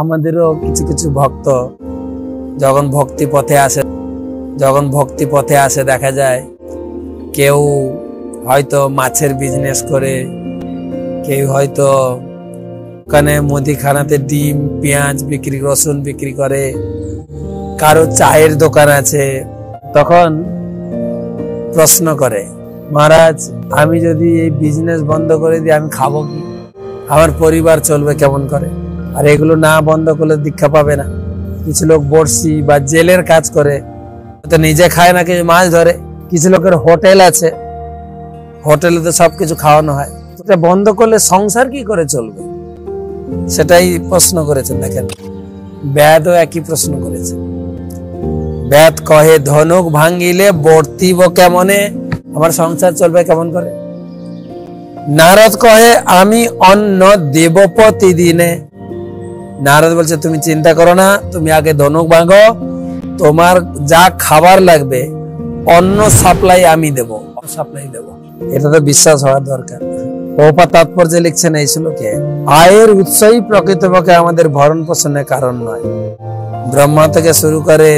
আমাদেরও কিছু কিছু ভক্ত যখন ভক্তি পথে আসে দেখা যায় কেউ হয়তো মাছের বিজনেস করে, কেউ হয়তো ওখানে মুদিখানাতে ডিম পেঁয়াজ বিক্রি, রসুন বিক্রি করে, কারো চায়ের দোকান আছে। তখন প্রশ্ন করে, মহারাজ আমি যদি এই বিজনেস বন্ধ করে দিই আমি খাবো কি, আমার পরিবার চলবে কেমন করে? আর এগুলো না বন্ধ করলে দীক্ষা পাবে না। কিছু লোক বড়শি বা জেলের কাজ করে, তো নিজে খায় না, কিছু মাছ ধরে। কিছু লোকের হোটেল আছে, হোটেলে তো সবকিছু খাওয়ানো হয়। এটা বন্ধ করলে সংসার কি করে চলবে? সেটাই প্রশ্ন করেছেন। দেখেন ব্যাদও একই প্রশ্ন করেছে। ব্যাদ কহে ধনুক ভাঙ্গিলে বর্তিব কেমনে, আমার সংসার চলবে কেমন করে? নারদ কহে আমি অন্ন দেব প্রতিদিনে। নারদ বলছে তুমি চিন্তা করো না, তুমি আগে ধনুক ভাঙো, তোমার যা খাবার লাগবে অন্য সাপ্লাই আমি দেব, এটা তো বিশ্বাস হওয়ার দরকার। প্রভুপাদ তাৎপর্য লিখছেন এই শ্লোকে, আয়ের উৎসই প্রকৃতপক্ষে আমাদের ভরণ পোষণের কারণ নয়। ব্রহ্মা থেকে শুরু করে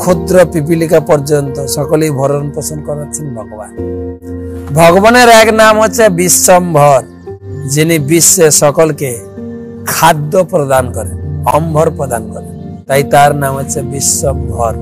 ক্ষুদ্র পিপিলিকা পর্যন্ত সকলেই ভরণ পোষণ করাচ্ছেন ভগবান। ভগবানের এক নাম হচ্ছে বিশ্বম্ভর, যিনি বিশ্বে সকলকে খাদ্য প্রদান করেন, অম্ভর প্রদান করেন, তাই তার নাম হচ্ছে বিশ্বম্ভর।